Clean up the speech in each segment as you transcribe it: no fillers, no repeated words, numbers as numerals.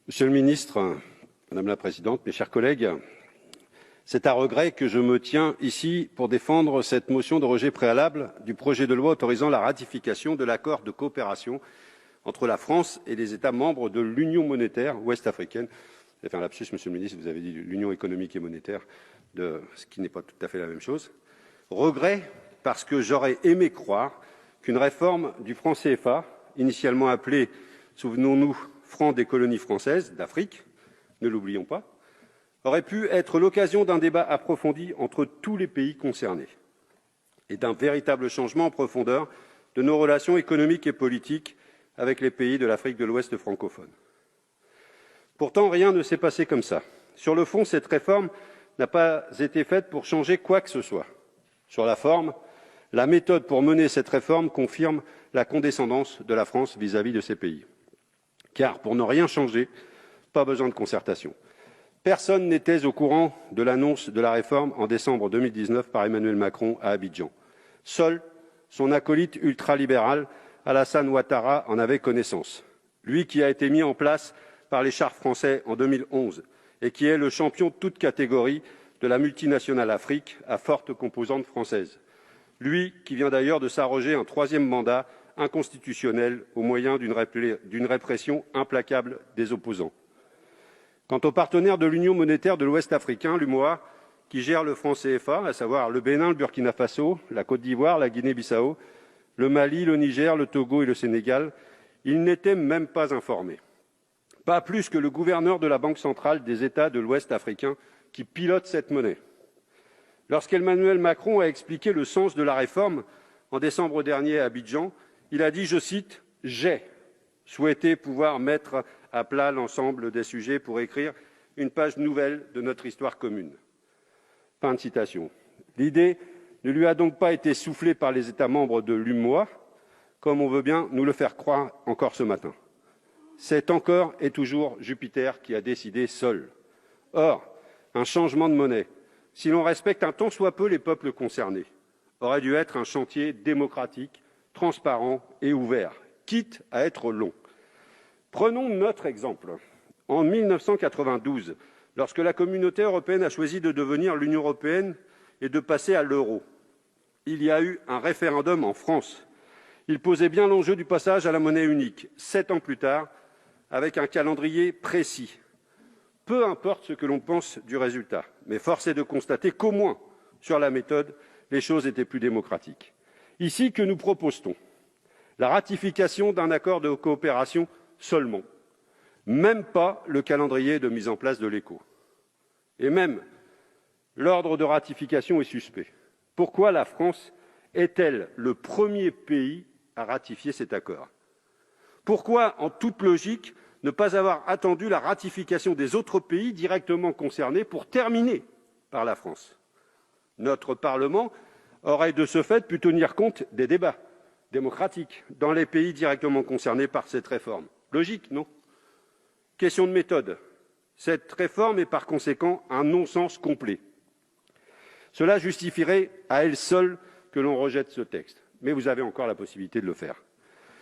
Monsieur le ministre, Madame la Présidente, mes chers collègues, c'est à regret que je me tiens ici pour défendre cette motion de rejet préalable du projet de loi autorisant la ratification de l'accord de coopération entre la France et les États membres de l'Union monétaire ouest-africaine. Vous avez fait un lapsus, Monsieur le ministre, vous avez dit l'Union économique et monétaire, ce qui n'est pas tout à fait la même chose. Regret parce que j'aurais aimé croire qu'une réforme du franc CFA, initialement appelée, souvenons-nous, franc des colonies françaises d'Afrique, ne l'oublions pas, aurait pu être l'occasion d'un débat approfondi entre tous les pays concernés et d'un véritable changement en profondeur de nos relations économiques et politiques avec les pays de l'Afrique de l'Ouest francophone. Pourtant, rien ne s'est passé comme ça. Sur le fond, cette réforme n'a pas été faite pour changer quoi que ce soit. Sur la forme, la méthode pour mener cette réforme confirme la condescendance de la France vis-à-vis de ces pays. Car pour ne rien changer, pas besoin de concertation. Personne n'était au courant de l'annonce de la réforme en décembre 2019 par Emmanuel Macron à Abidjan. Seul son acolyte ultralibéral Alassane Ouattara en avait connaissance. Lui qui a été mis en place par les chars français en 2011 et qui est le champion de toute catégorie de la multinationale Afrique à forte composante française. Lui qui vient d'ailleurs de s'arroger un troisième mandat inconstitutionnel au moyen d'une répression implacable des opposants. Quant aux partenaires de l'Union monétaire de l'Ouest africain, l'UMOA, qui gère le franc CFA, à savoir le Bénin, le Burkina Faso, la Côte d'Ivoire, la Guinée-Bissau, le Mali, le Niger, le Togo et le Sénégal, ils n'étaient même pas informés. Pas plus que le gouverneur de la Banque centrale des États de l'Ouest africain qui pilote cette monnaie. Lorsqu'Emmanuel Macron a expliqué le sens de la réforme en décembre dernier à Abidjan, il a dit, je cite, « J'ai souhaité pouvoir mettre à plat l'ensemble des sujets pour écrire une page nouvelle de notre histoire commune. » Fin de citation. L'idée ne lui a donc pas été soufflée par les États membres de l'UMOA, comme on veut bien nous le faire croire encore ce matin. C'est encore et toujours Jupiter qui a décidé seul. Or, un changement de monnaie, si l'on respecte un tant soit peu les peuples concernés, aurait dû être un chantier démocratique, transparent et ouvert, quitte à être long. Prenons notre exemple. En 1992, lorsque la Communauté européenne a choisi de devenir l'Union européenne et de passer à l'euro, il y a eu un référendum en France. Il posait bien l'enjeu du passage à la monnaie unique, 7 ans plus tard, avec un calendrier précis. Peu importe ce que l'on pense du résultat, mais force est de constater qu'au moins, sur la méthode, les choses étaient plus démocratiques. Ici, que nous propose-t-on? La ratification d'un accord de coopération seulement. Même pas le calendrier de mise en place de l'ECO. Et même, l'ordre de ratification est suspect. Pourquoi la France est-elle le premier pays à ratifier cet accord? Pourquoi, en toute logique, ne pas avoir attendu la ratification des autres pays directement concernés pour terminer par la France? Notre Parlement aurait de ce fait pu tenir compte des débats démocratiques dans les pays directement concernés par cette réforme. Logique, non? Question de méthode. Cette réforme est par conséquent un non-sens complet. Cela justifierait à elle seule que l'on rejette ce texte. Mais vous avez encore la possibilité de le faire.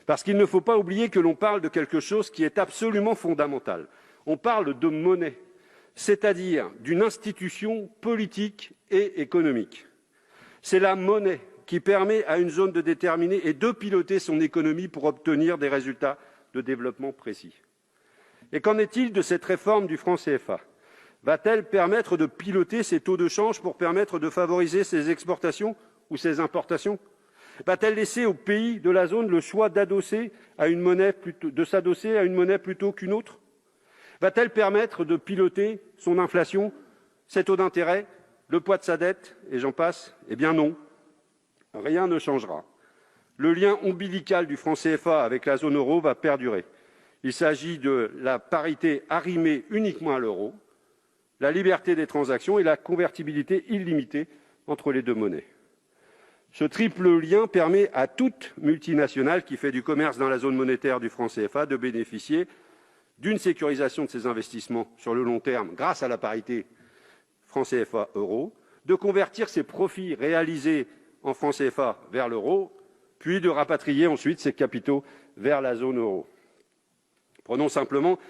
Parce qu'il ne faut pas oublier que l'on parle de quelque chose qui est absolument fondamental. On parle de monnaie, c'est-à-dire d'une institution politique et économique. C'est la monnaie qui permet à une zone de déterminer et de piloter son économie pour obtenir des résultats de développement précis. Et qu'en est-il de cette réforme du franc CFA? Va-t-elle permettre de piloter ces taux de change pour permettre de favoriser ses exportations ou ses importations? Va-t-elle laisser aux pays de la zone le choix s'adosser à une monnaie plutôt qu'une autre? Va-t-elle permettre de piloter son inflation, ses taux d'intérêt, le poids de sa dette, et j'en passe? Eh bien non, rien ne changera. Le lien ombilical du franc CFA avec la zone euro va perdurer. Il s'agit de la parité arrimée uniquement à l'euro, la liberté des transactions et la convertibilité illimitée entre les deux monnaies. Ce triple lien permet à toute multinationale qui fait du commerce dans la zone monétaire du franc CFA de bénéficier d'une sécurisation de ses investissements sur le long terme grâce à la parité franc CFA euro, de convertir ses profits réalisés en franc CFA vers l'euro, puis de rapatrier ensuite ses capitaux vers la zone euro. Prenons simplement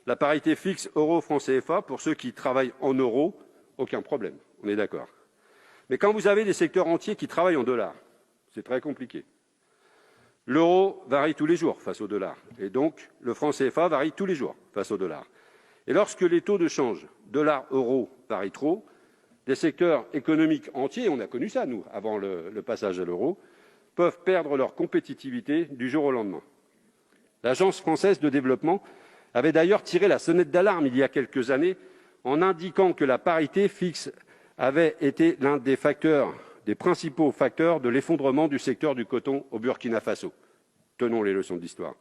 La parité fixe euro-franc CFA, pour ceux qui travaillent en euros, aucun problème, on est d'accord. Mais quand vous avez des secteurs entiers qui travaillent en dollars, c'est très compliqué. L'euro varie tous les jours face au dollar, et donc le franc CFA varie tous les jours face au dollar. Et lorsque les taux de change dollar-euro varient trop, des secteurs économiques entiers, on a connu ça, nous, avant le passage à l'euro, peuvent perdre leur compétitivité du jour au lendemain. L'Agence française de développement avait d'ailleurs tiré la sonnette d'alarme il y a quelques années en indiquant que la parité fixe avait été l'un des principaux facteurs de l'effondrement du secteur du coton au Burkina Faso. Tenons les leçons de l'histoire.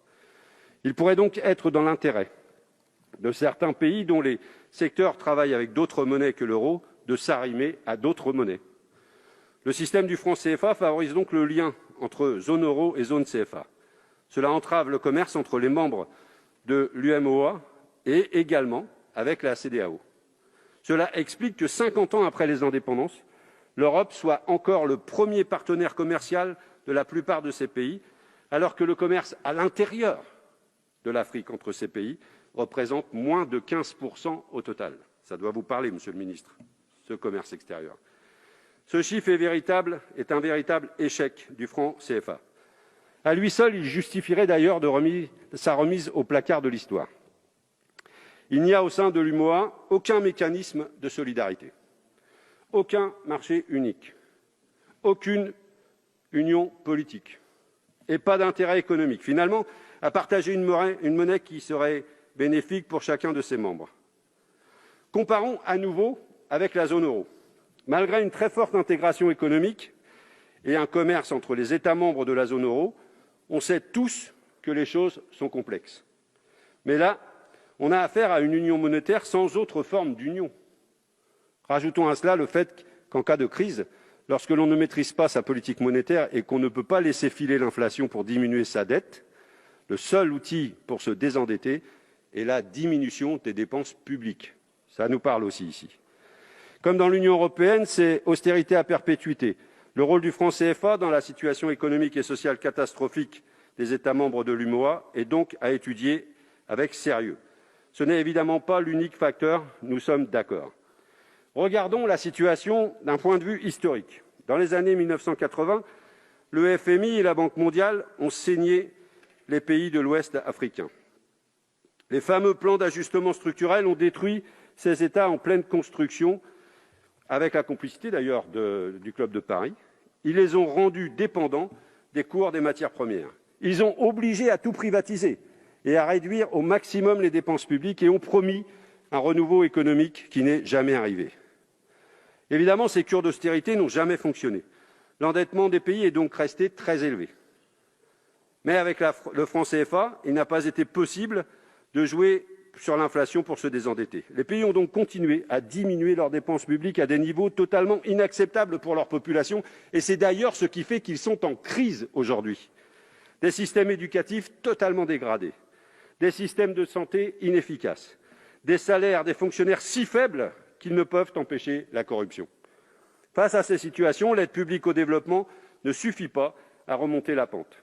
Il pourrait donc être dans l'intérêt de certains pays dont les secteurs travaillent avec d'autres monnaies que l'euro de s'arrimer à d'autres monnaies. Le système du franc CFA favorise donc le lien entre zone euro et zone CFA. Cela entrave le commerce entre les membres de l'UMOA et également avec la CEDEAO. Cela explique que 50 ans après les indépendances, l'Europe soit encore le premier partenaire commercial de la plupart de ces pays, alors que le commerce à l'intérieur de l'Afrique entre ces pays représente moins de 15% au total. Ça doit vous parler, Monsieur le Ministre, ce commerce extérieur. Ce chiffre est un véritable échec du franc CFA. À lui seul, il justifierait d'ailleurs sa remise au placard de l'histoire. Il n'y a au sein de l'UMOA aucun mécanisme de solidarité, aucun marché unique, aucune union politique et pas d'intérêt économique, finalement, à partager une monnaie qui serait bénéfique pour chacun de ses membres. Comparons à nouveau avec la zone euro. Malgré une très forte intégration économique et un commerce entre les États membres de la zone euro, on sait tous que les choses sont complexes. Mais là, on a affaire à une union monétaire sans autre forme d'union. Rajoutons à cela le fait qu'en cas de crise, lorsque l'on ne maîtrise pas sa politique monétaire et qu'on ne peut pas laisser filer l'inflation pour diminuer sa dette, le seul outil pour se désendetter est la diminution des dépenses publiques. Ça nous parle aussi ici. Comme dans l'Union européenne, c'est austérité à perpétuité. Le rôle du franc CFA dans la situation économique et sociale catastrophique des États membres de l'UMOA est donc à étudier avec sérieux. Ce n'est évidemment pas l'unique facteur, nous sommes d'accord. Regardons la situation d'un point de vue historique. Dans les années 1980, le FMI et la Banque mondiale ont saigné les pays de l'Ouest africain. Les fameux plans d'ajustement structurel ont détruit ces États en pleine construction, avec la complicité d'ailleurs du Club de Paris. Ils les ont rendus dépendants des cours des matières premières. Ils ont obligé à tout privatiser et à réduire au maximum les dépenses publiques et ont promis un renouveau économique qui n'est jamais arrivé. Évidemment, ces cures d'austérité n'ont jamais fonctionné. L'endettement des pays est donc resté très élevé. Mais avec le franc CFA, il n'a pas été possible de jouer sur l'inflation pour se désendetter. Les pays ont donc continué à diminuer leurs dépenses publiques à des niveaux totalement inacceptables pour leur population, et c'est d'ailleurs ce qui fait qu'ils sont en crise aujourd'hui. Des systèmes éducatifs totalement dégradés, des systèmes de santé inefficaces, des salaires des fonctionnaires si faibles qu'ils ne peuvent empêcher la corruption. Face à ces situations, l'aide publique au développement ne suffit pas à remonter la pente.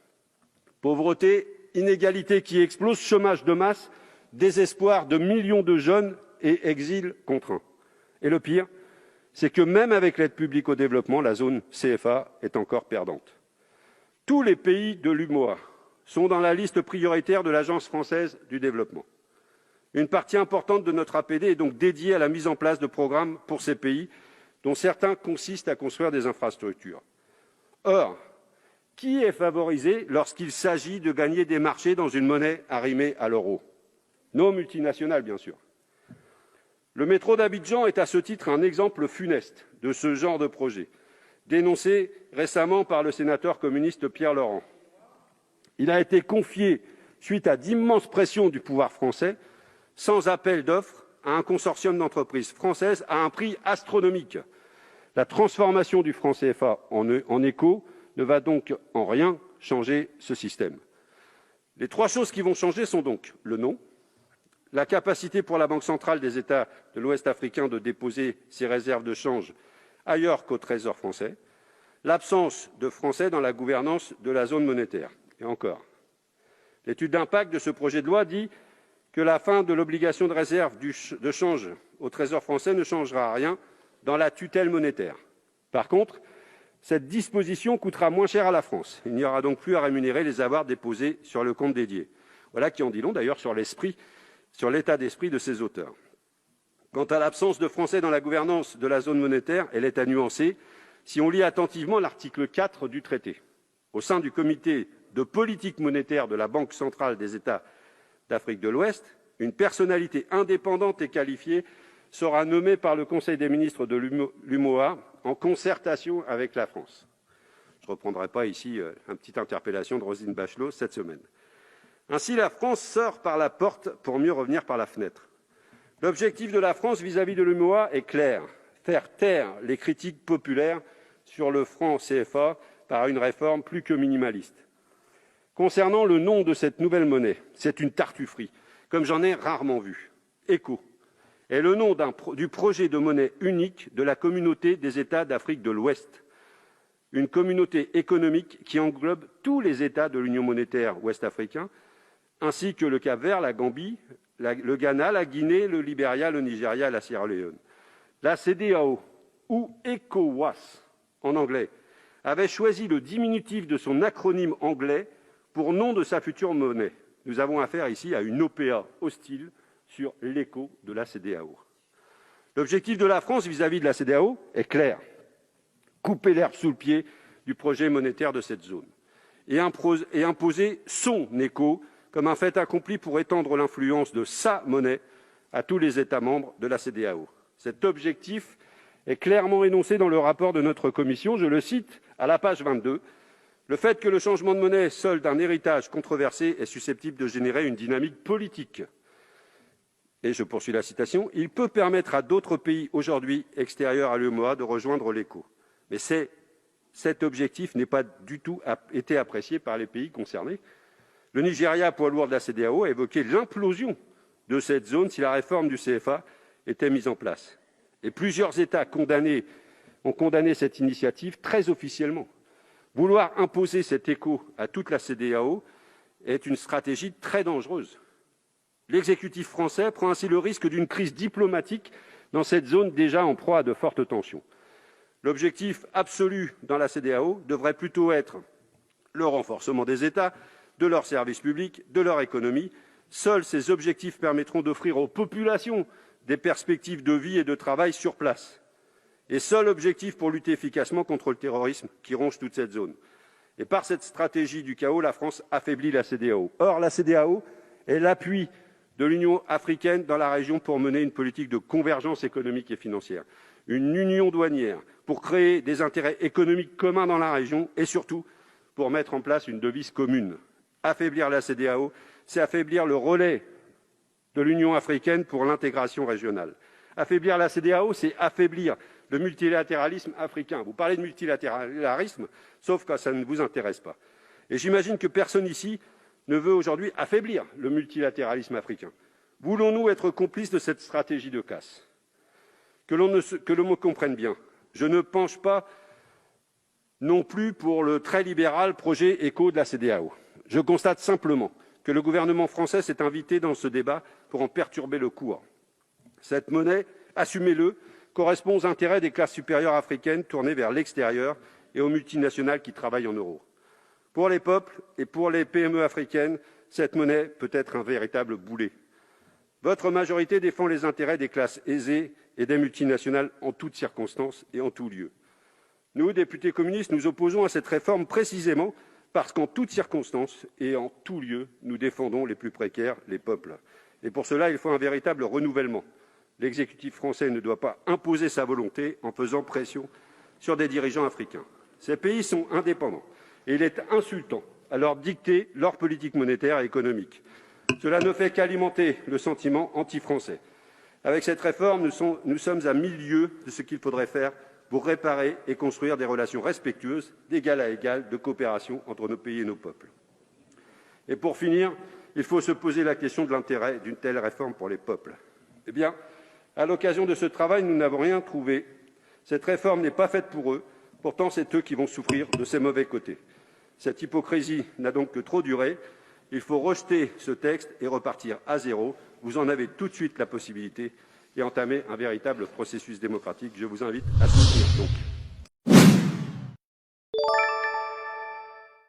Pauvreté, inégalités qui explosent, chômage de masse, désespoir de millions de jeunes et exil contraint. Et le pire, c'est que même avec l'aide publique au développement, la zone CFA est encore perdante. Tous les pays de l'UMOA sont dans la liste prioritaire de l'Agence française du développement. Une partie importante de notre APD est donc dédiée à la mise en place de programmes pour ces pays, dont certains consistent à construire des infrastructures. Or, qui est favorisé lorsqu'il s'agit de gagner des marchés dans une monnaie arrimée à l'euro? Nos multinationales, bien sûr. Le métro d'Abidjan est à ce titre un exemple funeste de ce genre de projet, dénoncé récemment par le sénateur communiste Pierre Laurent. Il a été confié, suite à d'immenses pressions du pouvoir français, sans appel d'offres, à un consortium d'entreprises françaises à un prix astronomique. La transformation du franc CFA en éco ne va donc en rien changer ce système. Les trois choses qui vont changer sont donc le nom, la capacité pour la Banque centrale des États de l'Ouest africain de déposer ses réserves de change ailleurs qu'au Trésor français, l'absence de Français dans la gouvernance de la zone monétaire. Et encore, l'étude d'impact de ce projet de loi dit que la fin de l'obligation de réserve de change au Trésor français ne changera rien dans la tutelle monétaire. Par contre, cette disposition coûtera moins cher à la France. Il n'y aura donc plus à rémunérer les avoirs déposés sur le compte dédié. Voilà qui en dit long d'ailleurs sur l'état d'esprit de ses auteurs. Quant à l'absence de Français dans la gouvernance de la zone monétaire, elle est à nuancer si on lit attentivement l'article 4 du traité. Au sein du comité de politique monétaire de la Banque centrale des États d'Afrique de l'Ouest, une personnalité indépendante et qualifiée sera nommée par le Conseil des ministres de l'UMOA en concertation avec la France. Je ne reprendrai pas ici une petite interpellation de Roselyne Bachelot cette semaine. Ainsi, la France sort par la porte pour mieux revenir par la fenêtre. L'objectif de la France vis-à-vis de l'UMOA est clair, faire taire les critiques populaires sur le franc CFA par une réforme plus que minimaliste. Concernant le nom de cette nouvelle monnaie, c'est une tartufferie, comme j'en ai rarement vu. ECO est le nom du projet de monnaie unique de la communauté des États d'Afrique de l'Ouest, une communauté économique qui englobe tous les États de l'Union monétaire ouest-africaine, ainsi que le Cap-Vert, la Gambie, le Ghana, la Guinée, le Libéria, le Nigeria et la Sierra Leone. La CEDEAO, ou ECOWAS en anglais, avait choisi le diminutif de son acronyme anglais pour nom de sa future monnaie. Nous avons affaire ici à une OPA hostile sur l'écho de la CEDEAO. L'objectif de la France vis-à-vis de la CEDEAO est clair: couper l'herbe sous le pied du projet monétaire de cette zone et imposer son écho comme un fait accompli pour étendre l'influence de sa monnaie à tous les États membres de la CEDEAO. Cet objectif est clairement énoncé dans le rapport de notre commission. Je le cite à la page 22. Le fait que le changement de monnaie, seul d'un héritage controversé, est susceptible de générer une dynamique politique. Et je poursuis la citation. Il peut permettre à d'autres pays aujourd'hui extérieurs à l'UMOA de rejoindre l'ECO. Mais cet objectif n'est pas du tout été apprécié par les pays concernés. Le Nigeria, poids lourd de la CEDEAO, a évoqué l'implosion de cette zone si la réforme du CFA était mise en place. Et plusieurs États ont condamné cette initiative très officiellement. Vouloir imposer cet écho à toute la CEDEAO est une stratégie très dangereuse. L'exécutif français prend ainsi le risque d'une crise diplomatique dans cette zone déjà en proie à de fortes tensions. L'objectif absolu dans la CEDEAO devrait plutôt être le renforcement des États, de leurs services publics, de leur économie. Seuls ces objectifs permettront d'offrir aux populations des perspectives de vie et de travail sur place. Et seul objectif pour lutter efficacement contre le terrorisme qui ronge toute cette zone. Et par cette stratégie du chaos, la France affaiblit la CEDEAO. Or, la CEDEAO est l'appui de l'Union africaine dans la région pour mener une politique de convergence économique et financière, une union douanière pour créer des intérêts économiques communs dans la région et surtout pour mettre en place une devise commune. Affaiblir la CEDEAO, c'est affaiblir le relais de l'Union africaine pour l'intégration régionale. Affaiblir la CEDEAO, c'est affaiblir le multilatéralisme africain. Vous parlez de multilatéralisme, sauf quand ça ne vous intéresse pas. Et j'imagine que personne ici ne veut aujourd'hui affaiblir le multilatéralisme africain. Voulons-nous être complices de cette stratégie de casse ? Que l'on me comprenne bien, je ne penche pas non plus pour le très libéral projet ECO de la CEDEAO. Je constate simplement que le gouvernement français s'est invité dans ce débat pour en perturber le cours. Cette monnaie, assumez-le, correspond aux intérêts des classes supérieures africaines tournées vers l'extérieur et aux multinationales qui travaillent en euros. Pour les peuples et pour les PME africaines, cette monnaie peut être un véritable boulet. Votre majorité défend les intérêts des classes aisées et des multinationales en toutes circonstances et en tout lieu. Nous, députés communistes, nous opposons à cette réforme précisément parce qu'en toutes circonstances et en tout lieu, nous défendons les plus précaires, les peuples. Et pour cela, il faut un véritable renouvellement. L'exécutif français ne doit pas imposer sa volonté en faisant pression sur des dirigeants africains. Ces pays sont indépendants et il est insultant à leur dicter leur politique monétaire et économique. Cela ne fait qu'alimenter le sentiment anti-français. Avec cette réforme, nous sommes à 1000 lieues de ce qu'il faudrait faire pour réparer et construire des relations respectueuses, d'égal à égal, de coopération entre nos pays et nos peuples. Et pour finir, il faut se poser la question de l'intérêt d'une telle réforme pour les peuples. Eh bien, à l'occasion de ce travail, nous n'avons rien trouvé. Cette réforme n'est pas faite pour eux. Pourtant, c'est eux qui vont souffrir de ses mauvais côtés. Cette hypocrisie n'a donc que trop duré Il faut rejeter ce texte et repartir à zéro. Vous en avez tout de suite la possibilité et entamer un véritable processus démocratique. Je vous invite à soutenir donc